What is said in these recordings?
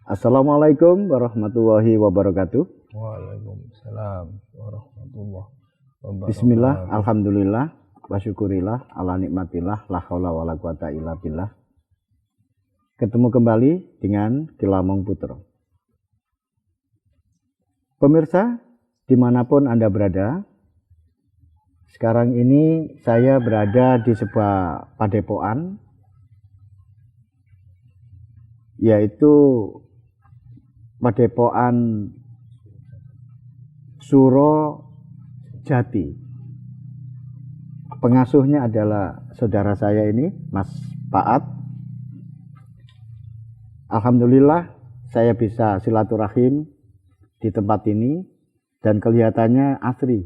Assalamualaikum warahmatullahi wabarakatuh. Waalaikumsalam warahmatullahi wabarakatuh. Bismillah, alhamdulillah, wa syukurillah, ala nikmatillah, la haula wa la quwata illa billah. Ketemu kembali dengan Kilamong Putro. Pemirsa, dimanapun Anda berada, sekarang ini saya berada di sebuah padepokan, yaitu Padepokan Suro Jati. Pengasuhnya adalah saudara saya ini, Mas Paat. Alhamdulillah saya bisa silaturahim di tempat ini dan kelihatannya asri,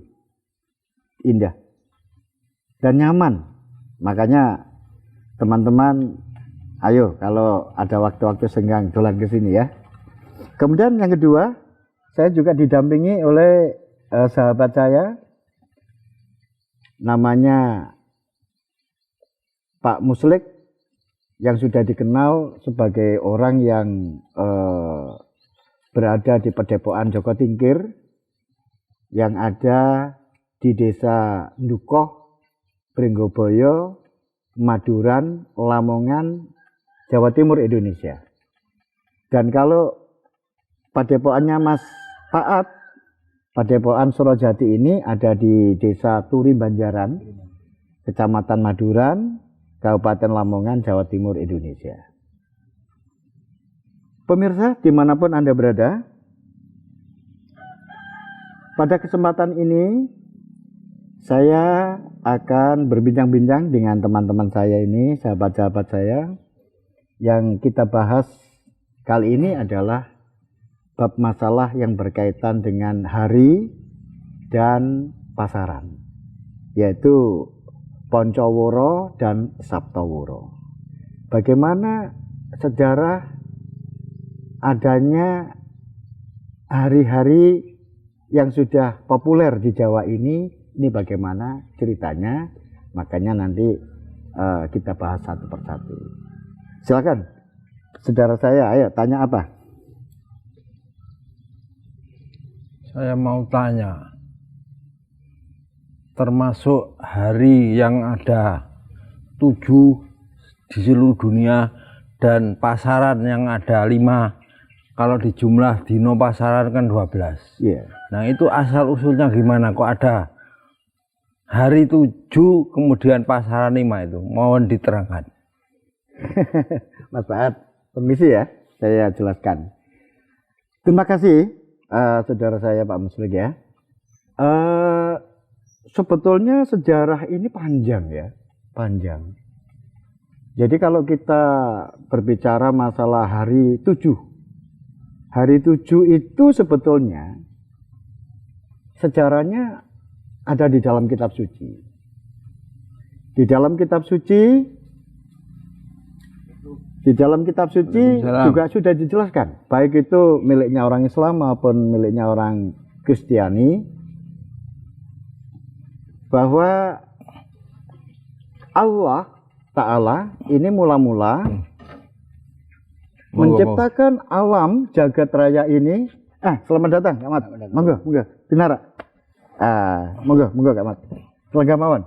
indah, dan nyaman. Makanya teman-teman, ayo kalau ada waktu-waktu senggang dolan ke sini ya. Kemudian yang kedua, saya juga didampingi oleh sahabat saya, namanya Pak Muslik, yang sudah dikenal sebagai orang yang berada di Padepokan Joko Tingkir, yang ada di Desa Ndukoh, Pringgoboyo, Maduran, Lamongan, Jawa Timur, Indonesia. Dan kalau padepokannya Mas Paat, Padepokan Suro Jati ini ada di Desa Turi Banjaran, Kecamatan Maduran, Kabupaten Lamongan, Jawa Timur, Indonesia. Pemirsa, dimanapun Anda berada, pada kesempatan ini saya akan berbincang-bincang dengan teman-teman saya ini, sahabat-sahabat saya. Yang kita bahas kali ini adalah bab masalah yang berkaitan dengan hari dan pasaran, yaitu Poncoworo dan Saptoworo. Bagaimana sejarah adanya hari-hari yang sudah populer di Jawa ini bagaimana ceritanya? Makanya nanti kita bahas satu persatu. Silakan, saudara saya, ayo tanya apa? Saya mau tanya, termasuk hari yang ada 7 di seluruh dunia dan pasaran yang ada 5, kalau dijumlah dino pasaran kan 12. Yeah. Nah itu asal usulnya gimana kok ada hari 7 kemudian pasaran 5 itu? Mohon diterangkan. Mas Paat, permisi ya, saya jelaskan. Terima kasih saudara saya Pak Muslik ya. Sebetulnya sejarah ini panjang ya, panjang. Jadi kalau kita berbicara masalah hari 7, hari 7 itu sebetulnya sejarahnya ada di dalam kitab suci. Di dalam kitab suci, juga sudah dijelaskan, baik itu miliknya orang Islam maupun miliknya orang Kristiani, bahwa Allah Ta'ala ini mula-mula menciptakan alam jagat raya ini. Selamat datang, Kak Mat. Monggo, Binara. Monggo, Kak Mat. Selamat mawon.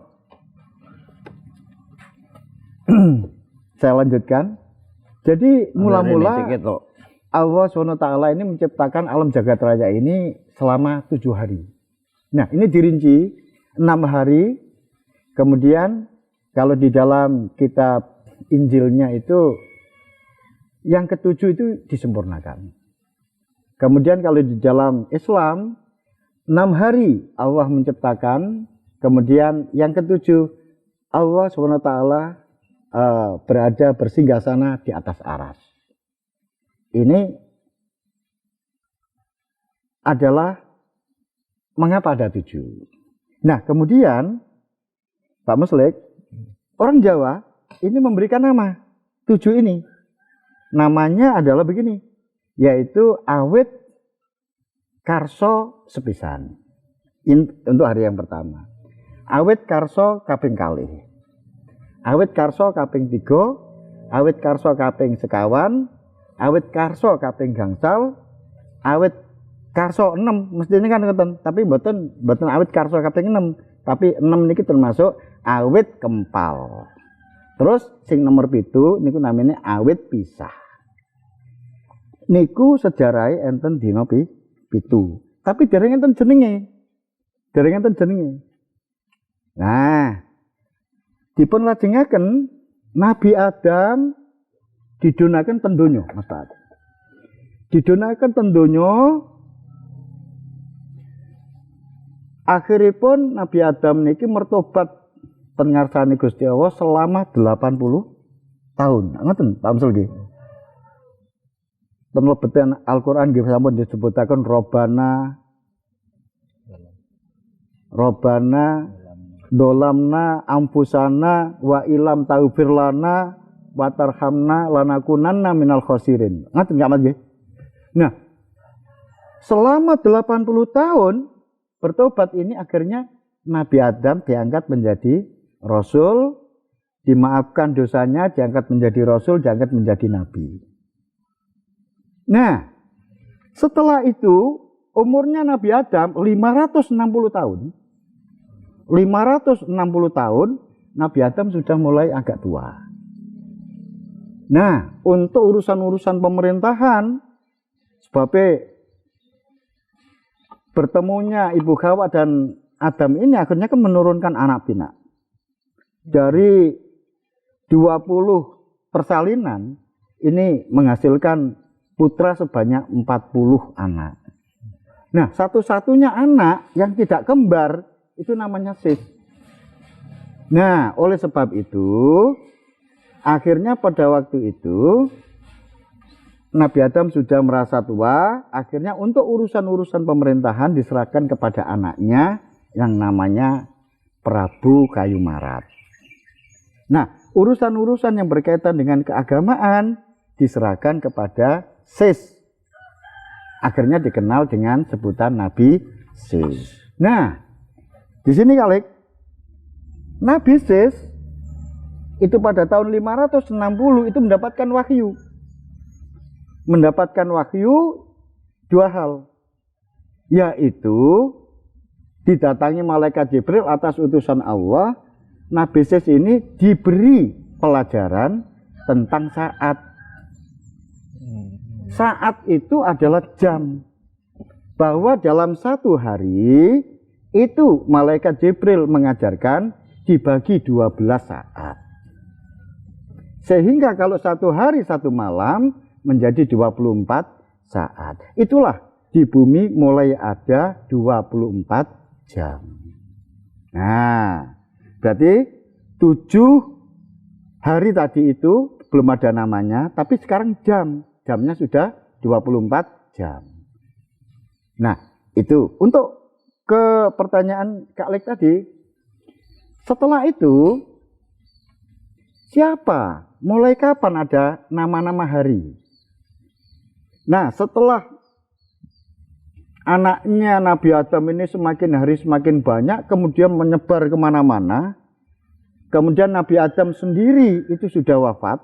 Saya lanjutkan. Jadi mula-mula Allah SWT ini menciptakan alam jagat raya ini selama 7 hari. Nah ini dirinci 6 hari. Kemudian kalau di dalam kitab Injilnya itu yang ke-7 itu disempurnakan. Kemudian kalau di dalam Islam 6 hari Allah menciptakan. Kemudian yang ke-7 Allah SWT berada bersinggasana di atas aras. Ini adalah mengapa ada 7. Nah kemudian Pak Muslik, orang Jawa ini memberikan nama 7 ini. Namanya adalah begini, yaitu awit karso sepisan. Untuk hari yang pertama. Awit karso kaping kalih. Awit karso kaping 3, awit karso kaping sekawan, awit karso kaping gangsal, awit karso 6 mestine kan ngoten, tapi mboten awit karso kaping 6, tapi 6 niki termasuk awit kempal. Terus sing nomor 7 niku namanya awit pisah. Niku sejarahe enten dina 7. Tapi dereng enten jenenge. Nah, dipun lajengaken Nabi Adam didunaken ten donya, Mas Pak. Didunaken ten donya. Akhiripun Nabi Adam niki mertobat ten ngarsane Gusti Allah selama 80 tahun. Ngoten, Pak Amsul nggih. Ten lebeten Al-Qur'an nggih sampun disebutaken Robana dolamna ampusana wa ilam taufir lana wa tarhamna lanakunanna minal khosirin. Ngaten nggih Mas nggih. Nah, selama 80 tahun bertobat ini akhirnya Nabi Adam diangkat menjadi rasul, dimaafkan dosanya, diangkat menjadi rasul, diangkat menjadi nabi. Nah, setelah itu umurnya Nabi Adam 560 tahun. 560 tahun Nabi Adam sudah mulai agak tua. Nah, untuk urusan-urusan pemerintahan, sebabnya bertemunya Ibu Hawa dan Adam ini akhirnya kan menurunkan anak pinak. Dari 20 persalinan ini menghasilkan putra sebanyak 40 anak. Nah, satu-satunya anak yang tidak kembar itu namanya Sis. Nah, oleh sebab itu akhirnya pada waktu itu Nabi Adam sudah merasa tua, akhirnya untuk urusan-urusan pemerintahan diserahkan kepada anaknya yang namanya Prabu Kayu Marat. Nah, urusan-urusan yang berkaitan dengan keagamaan diserahkan kepada Sis. Akhirnya dikenal dengan sebutan Nabi Sis. Nah, di sini kali Nabi Sis itu pada tahun 560 itu mendapatkan wahyu. Mendapatkan wahyu dua hal. Yaitu didatangi malaikat Jibril atas utusan Allah. Nabi Sis ini diberi pelajaran tentang saat. Saat itu adalah jam. Bahwa dalam satu hari itu malaikat Jibril mengajarkan dibagi 12 saat. Sehingga kalau satu hari satu malam menjadi 24 saat. Itulah di bumi mulai ada 24 jam. Nah, berarti 7 hari tadi itu belum ada namanya, tapi sekarang jamnya sudah 24 jam. Nah, itu untuk ke pertanyaan Kak Lek tadi. Setelah itu siapa? Mulai kapan ada nama-nama hari? Nah, setelah anaknya Nabi Adam ini semakin hari semakin banyak, kemudian menyebar kemana-mana. Kemudian Nabi Adam sendiri itu sudah wafat.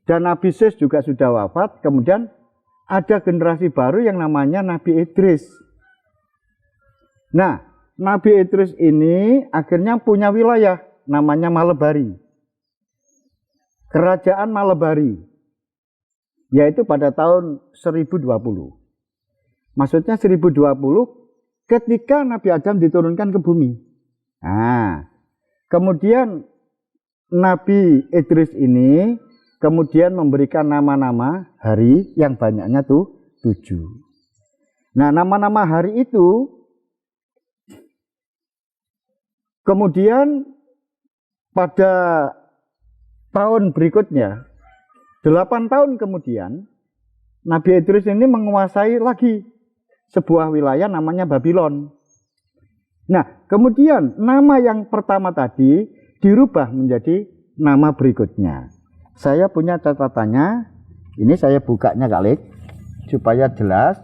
Dan Nabi Sis juga sudah wafat. Kemudian ada generasi baru yang namanya Nabi Idris. Nah, Nabi Idris ini akhirnya punya wilayah namanya Malebari. Kerajaan Malebari. Yaitu pada tahun 1020. Maksudnya 1020 ketika Nabi Adam diturunkan ke bumi. Nah, kemudian Nabi Idris ini kemudian memberikan nama-nama hari yang banyaknya tuh 7. Nah, nama-nama hari itu kemudian pada tahun berikutnya, 8 tahun kemudian, Nabi Idris ini menguasai lagi sebuah wilayah namanya Babylon. Nah, kemudian nama yang pertama tadi dirubah menjadi nama berikutnya. Saya punya catatannya, ini saya bukanya Kak Lek, supaya jelas.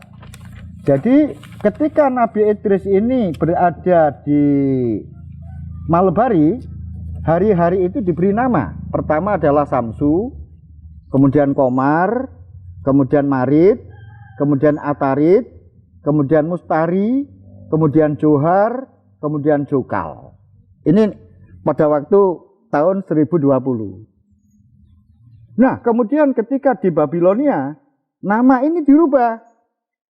Jadi ketika Nabi Idris ini berada di Malebari, hari-hari itu diberi nama. Pertama adalah Samsu, kemudian Komar, kemudian Marid, kemudian Atarid, kemudian Mustari, kemudian Johar, kemudian Jokal. Ini pada waktu tahun 1020. Nah, kemudian ketika di Babilonia, nama ini dirubah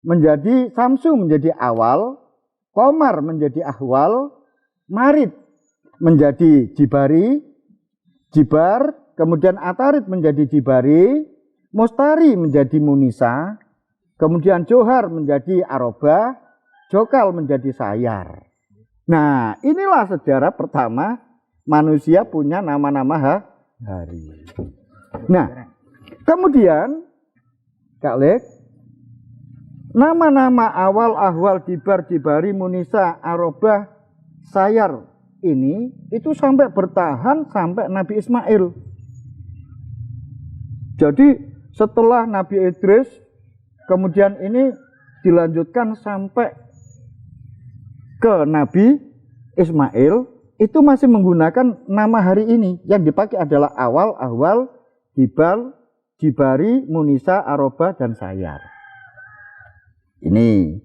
menjadi Samsung menjadi Awal, Komar menjadi Ahwal, Marid menjadi Jibari, Jibar, kemudian Atarid menjadi Jibari, Mustari menjadi Munisa, kemudian Johar menjadi Arobah, Jokal menjadi Sayar. Nah, inilah sejarah pertama manusia punya nama-nama hari. Nah, kemudian Kak Lek, nama-nama Awal, Ahwal, Jibar, Jibari, Munisa, Arobah, Sayar ini itu sampai bertahan sampai Nabi Ismail. Jadi setelah Nabi Idris, kemudian ini dilanjutkan sampai ke Nabi Ismail, itu masih menggunakan nama hari ini. Yang dipakai adalah Awal, Ahwal, Jibar, Jibari, Munisa, Arobah, dan Sayar. Ini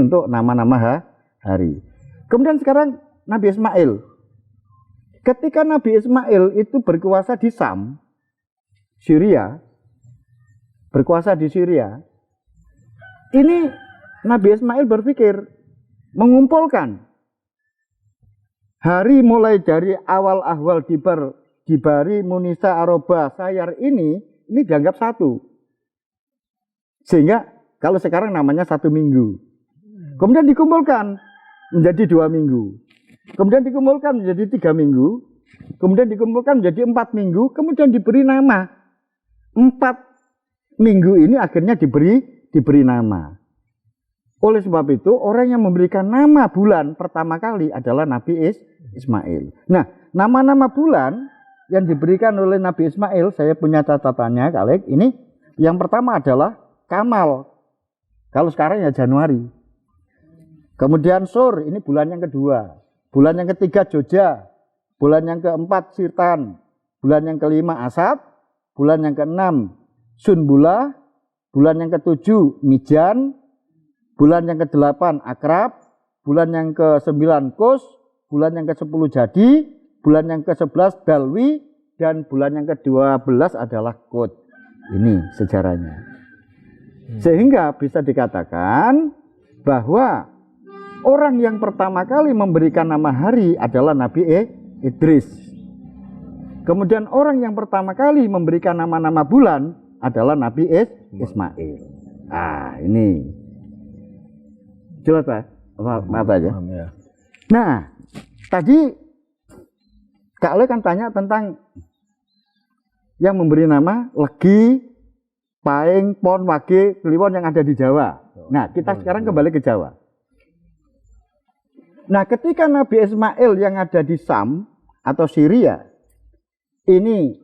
untuk nama-nama hari. Kemudian sekarang Nabi Ismail. Ketika Nabi Ismail itu berkuasa di Sam, Syria, berkuasa di Syria, ini Nabi Ismail berpikir mengumpulkan hari mulai dari Awal, Ahwal, Jibar, Jibari, Munisa, Arobah, Sayar ini dianggap satu. Sehingga kalau sekarang namanya 1 minggu. Kemudian dikumpulkan menjadi 2 minggu. Kemudian dikumpulkan menjadi 3 minggu. Kemudian dikumpulkan menjadi 4 minggu. Kemudian diberi nama. 4 minggu ini akhirnya diberi nama. Oleh sebab itu orang yang memberikan nama bulan pertama kali adalah Nabi Ismail. Nah, nama-nama bulan yang diberikan oleh Nabi Ismail, saya punya catatannya Kak Lek. Ini yang pertama adalah Kamal. Kalau sekarang ya Januari. Kemudian Sur, ini bulan yang kedua. Bulan yang ketiga Joja. Bulan yang keempat Sirtan. Bulan yang kelima Asad. Bulan yang keenam Sunbula. Bulan yang ketujuh Mijan. Bulan yang ke-8 Akrab. Bulan yang ke-9 Kus. Bulan yang ke-10 Jadi. Bulan yang ke-11 Dalwi. Dan bulan yang ke-12 adalah Kut. Ini sejarahnya. Sehingga bisa dikatakan bahwa orang yang pertama kali memberikan nama hari adalah Nabi Idris. Kemudian orang yang pertama kali memberikan nama-nama bulan adalah Nabi Ismail. Ah, ini jelas Pak? Maaf aja. Nah, tadi Kak Le kan tanya tentang yang memberi nama Legi, Paing, Pon, Wage, Kliwon yang ada di Jawa. Nah, kita sekarang kembali ke Jawa. Nah, ketika Nabi Ismail yang ada di Sam atau Syria ini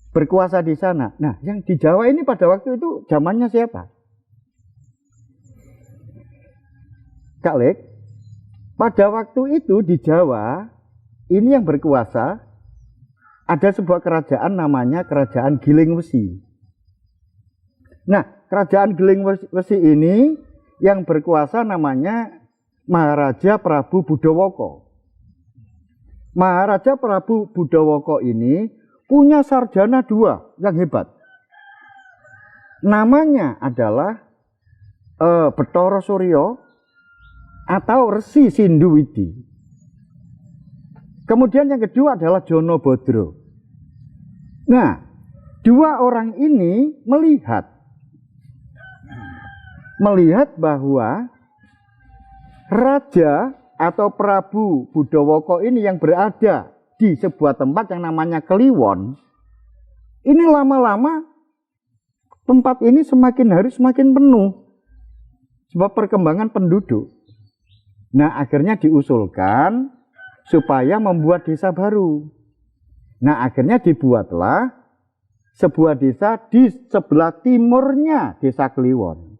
berkuasa di sana. Nah, yang di Jawa ini pada waktu itu zamannya siapa? Kak Lek, pada waktu itu di Jawa ini yang berkuasa ada sebuah kerajaan namanya Kerajaan Giling Wesi. Nah, Kerajaan Giling Wesi ini yang berkuasa namanya Maharaja Prabu Budowoko. Maharaja Prabu Budowoko ini punya sarjana 2 yang hebat. Namanya adalah Bathara Surya atau Resi Sinduwidi. Kemudian yang kedua adalah Jono Bodro. Nah, 2 orang ini melihat bahwa raja atau Prabu Budowoko ini yang berada di sebuah tempat yang namanya Kliwon, ini lama-lama tempat ini semakin hari semakin penuh sebab perkembangan penduduk. Nah, akhirnya diusulkan supaya membuat desa baru. Nah, akhirnya dibuatlah sebuah desa di sebelah timurnya desa Kliwon.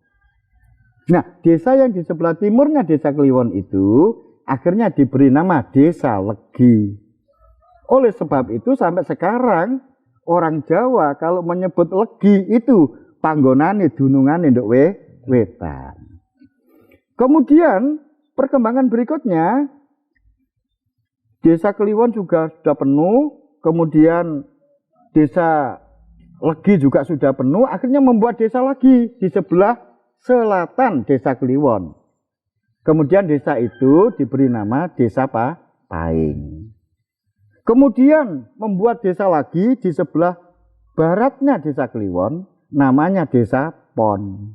Nah, desa yang di sebelah timurnya desa Kliwon itu akhirnya diberi nama Desa Legi. Oleh sebab itu sampai sekarang orang Jawa kalau menyebut Legi itu panggonane dunungane nduk wetan. Kemudian perkembangan berikutnya Desa Kliwon juga sudah penuh, kemudian Desa Legi juga sudah penuh, akhirnya membuat desa lagi di sebelah selatan Desa Kliwon. Kemudian desa itu diberi nama Desa Paing. Kemudian membuat desa lagi di sebelah baratnya Desa Kliwon, namanya Desa Pon.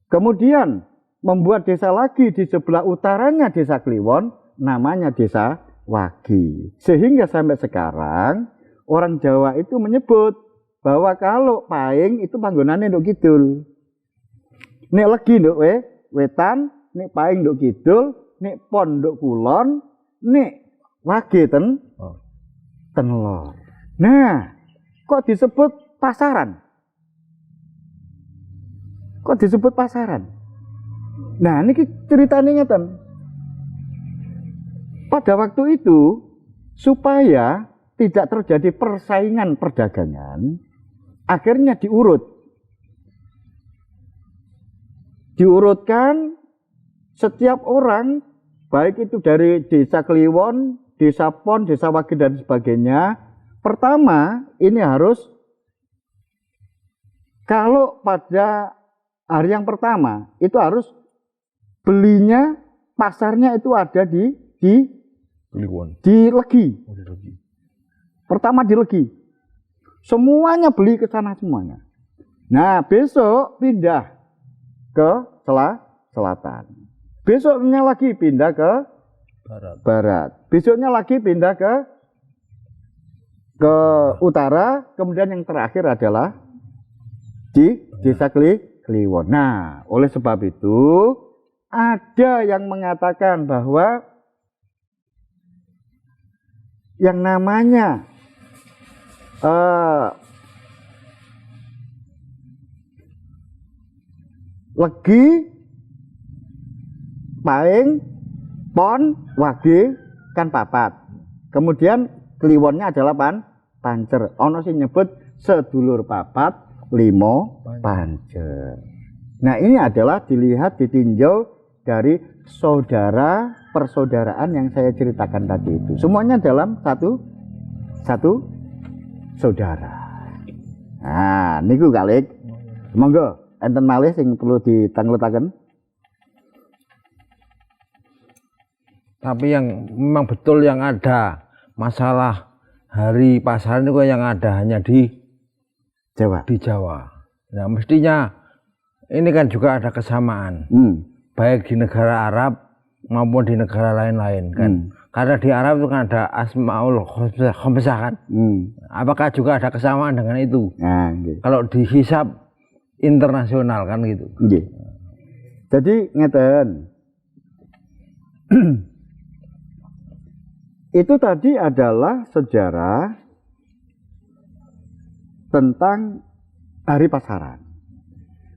Kemudian membuat desa lagi di sebelah utaranya Desa Kliwon, namanya Desa Wagi. Sehingga sampai sekarang orang Jawa itu menyebut bahwa kalau Paing itu panggonane nduk kidul. Nek Legi nduk wetan, nek Paing nduk kidul, nek Pon nduk kulon, nek Wage ten lor. Nah, kok disebut pasaran? Kok disebut pasaran? Nah, ini ceritanya ngeten. Pada waktu itu, supaya tidak terjadi persaingan perdagangan, akhirnya diurutkan setiap orang, baik itu dari Desa Kliwon, Desa Pon, Desa Wage dan sebagainya. Pertama, ini harus, kalau pada hari yang pertama itu harus belinya, pasarnya itu ada di Legi. Pertama di Legi. Semuanya beli ke sana semuanya. Nah, besok pindah ke selatan. Besoknya lagi pindah ke barat. Besoknya lagi pindah ke utara. Kemudian yang terakhir adalah di Desa Kliwon. Nah, oleh sebab itu ada yang mengatakan bahwa yang namanya Legi, Paing, Pon, Wage kan papat. Kemudian Kliwonnya adalah pancer. Ono sing nyebut sedulur papat, limo pancer. Nah, ini adalah dilihat ditinjau dari saudara persaudaraan yang saya ceritakan tadi itu. Semuanya dalam satu saudara. Nah, niku kalik. Monggo enten malih sing perlu ditangletaken. Tapi yang memang betul yang ada masalah hari pasaran itu yang ada hanya di Jawa. Di Jawa. Nah, mestinya ini kan juga ada kesamaan. Baik di negara Arab maupun di negara lain-lain kan. Karena di Arab itu kan ada Asmaul Khamsah kan. Apakah juga ada kesamaan dengan itu? Nah, okay. Kalau dihisab internasional kan gitu. Okay. Jadi ngeten. Itu tadi adalah sejarah tentang hari pasaran.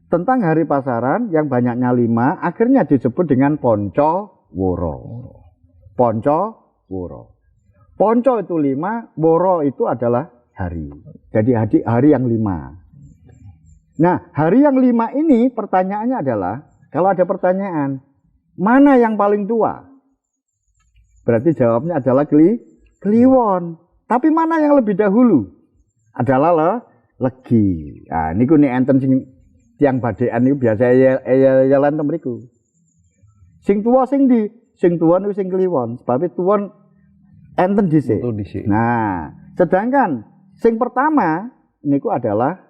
Tentang hari pasaran yang banyaknya 5, akhirnya disebut dengan Ponco Woro. Ponco Woro. Ponco itu 5, Woro itu adalah hari. Jadi hari yang 5. Nah, hari yang 5 ini pertanyaannya adalah, kalau ada pertanyaan, mana yang paling tua? Berarti jawabnya adalah Kliwon. Tapi mana yang lebih dahulu? Adalah Legi. Nah, niku nek enten sing tiang badean niku biasa yalan ten mriku. Sing tuwa sing ndi? Sing tuwa niku sing Kliwon. Sebab tuwon enten dhisik. Nah, sedangkan sing pertama niku adalah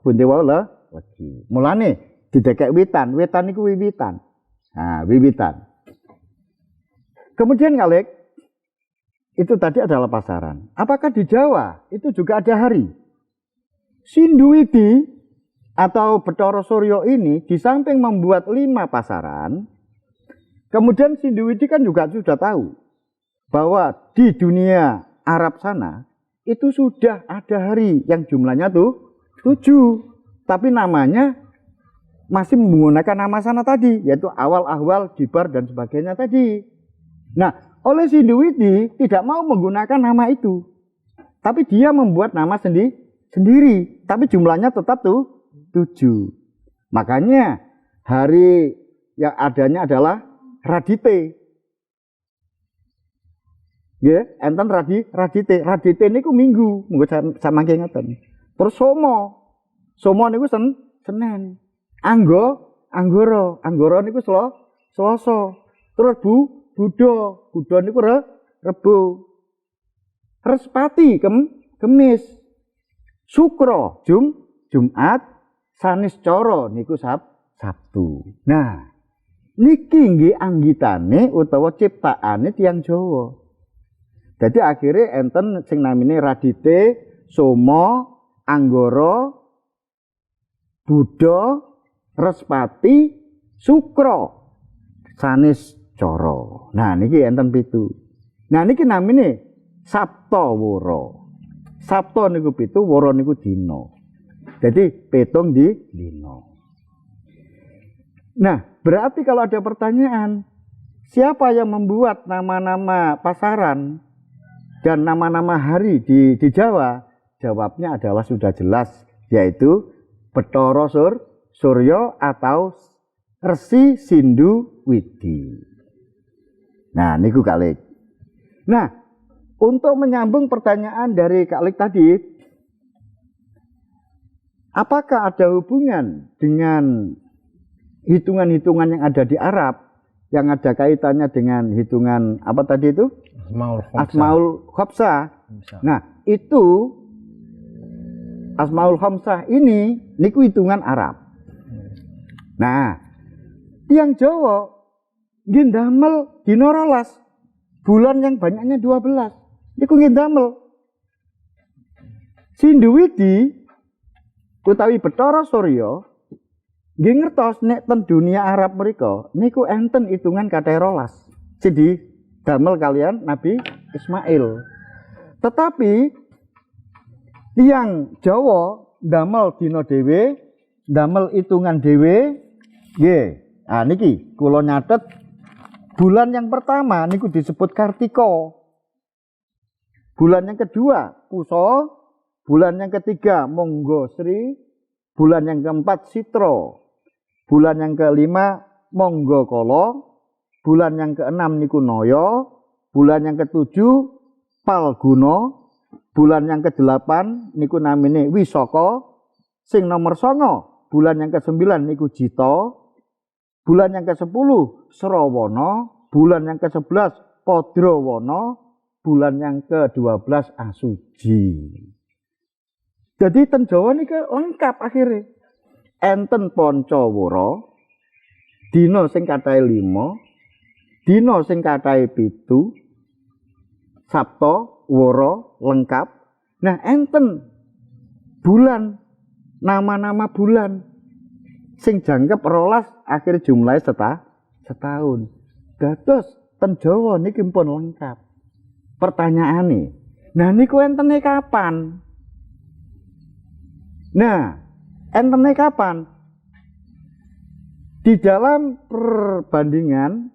bunte wala Legi. Mulane didekek witan. Witan niku wiwitan. Nah, wiwitan. Kemudian kalik, itu tadi adalah pasaran. Apakah di Jawa itu juga ada hari? Sinduwidi atau Bathara Surya ini di samping membuat 5 pasaran, kemudian Sinduwidi kan juga sudah tahu bahwa di dunia Arab sana itu sudah ada hari yang jumlahnya tuh 7, tapi namanya masih menggunakan nama sana tadi, yaitu Awal, Ahwal, Jibar dan sebagainya tadi. Nah, oleh Sinduwidi tidak mau menggunakan nama itu, tapi dia membuat nama sendiri, tapi jumlahnya tetap tuh 7. Makanya hari yang adanya adalah radite. Ya, enten radite. Radite niku minggu, monggo sama ngeten. Terus somo. Somo niku Senin. Anggoro niku Selasa. Terus Budo niku Rebo. Respati Kemis. Sukro Jumat. Saniscara niku Sabtu. Nah, niki nggih anggitane utawa ciptaane tiyang Jawa. Jadi akhirnya enten sing namine Radite, Somo, Anggoro, Budo, Respati, Sukro, Saniscara. Nah niki enten 7. Nah niki namine Sapta Wara. Sapta niku 7, Wara niku dina. Jadi 7 dina. Nah, berarti kalau ada pertanyaan, siapa yang membuat nama-nama pasaran dan nama-nama hari di Jawa? Jawabnya adalah sudah jelas, yaitu Bathara Surya atau Resi Sindu Widi. Nah, niku Kak Lik. Nah, untuk menyambung pertanyaan dari Kak Lik tadi, apakah ada hubungan dengan hitungan-hitungan yang ada di Arab yang ada kaitannya dengan hitungan apa tadi itu? Asmaul Khamsah. Nah, itu Asmaul Khamsah ini niku hitungan Arab. Nah, tiang Jawa nggih ndamel dina 12, bulan yang banyaknya 12. Niku nggih ndamel. Sindu Widi utawi Bathara Surya nggih ngertos nek ten dunia Arab mriku niku enten hitungan kathah 12. Jadi damel kalian Nabi Ismail. Tetapi tiang Jawa damel dina dhewe, damel hitungan dhewe. Nggih. Nah niki kula nyatet bulan yang pertama niku disebut Kartika. Bulan yang kedua Pusa, bulan yang ketiga Monggosri, bulan yang keempat Sitra, bulan yang kelima Monggokala, bulan yang keenam niku Naya, bulan yang ketujuh Palguna, bulan yang kedelapan niku namine Wisaka, sing nomor 9 bulan yang ke-9 niku Jita, bulan yang ke-10 Srawana, bulan yang ke-11 Padrawana, bulan yang ke-12 Asuji. Jadi ten Jawa niki lengkap akhirnya. Enten Pancawara, dina sing katahe 5, dina sing katahe 7, Sabta, Wara lengkap. Nah, enten bulan, nama-nama bulan sing jangkep 12 akhir jumlahe setahun. Dados ten Jawa niki pun lengkap. Pertanyaane, nah niku entene kapan? Nah, entene kapan? Di dalam perbandingan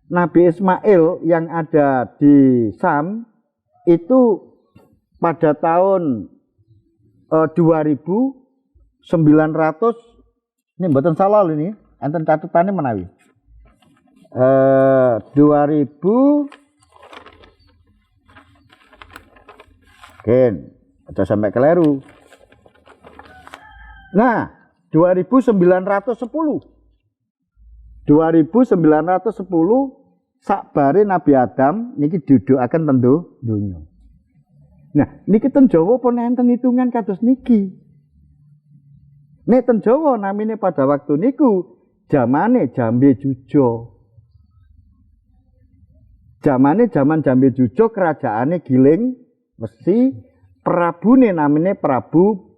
Nabi Ismail yang ada di Sam itu pada tahun 2900, ini mboten salah ini, enten catetane menawi. 2000 Gen, aja sampai keliru. Nah, 2910 sakbare Nabi Adam niki dudukaken tentu donya. Nah, niki ten Jawa pun enten hitungan kados niki. Nek ten Jawa namine pada waktu niku zamane Jambe Jujo. Zamane zaman Jambe Jujo kerajaane Giling Wesi, prabune namine Prabu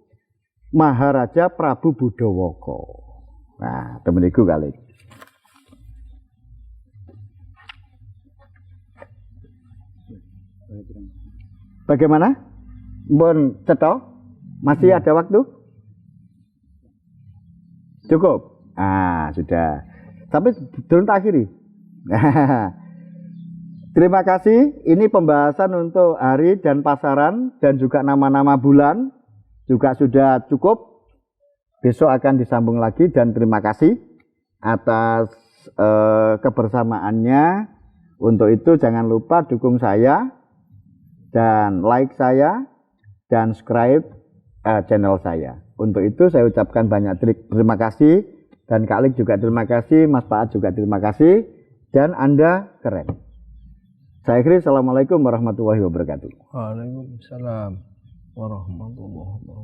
Maharaja Prabu Budawaka. Nah, temen iku kali. Bagaimana? Mbon cetha? Masih ada waktu? Cukup? Ah, sudah. Tapi belum tak akhiri. Terima kasih. Ini pembahasan untuk hari dan pasaran dan juga nama-nama bulan. juga sudah cukup. Besok akan disambung lagi dan terima kasih atas kebersamaannya. Untuk itu jangan lupa dukung saya dan like saya dan subscribe channel saya. Untuk itu saya ucapkan banyak terima kasih, dan Kak Lik juga terima kasih, Mas Paat juga terima kasih, dan Anda keren. Saya akhiri, assalamualaikum warahmatullahi wabarakatuh. Waalaikumsalam warahmatullahi wabarakatuh.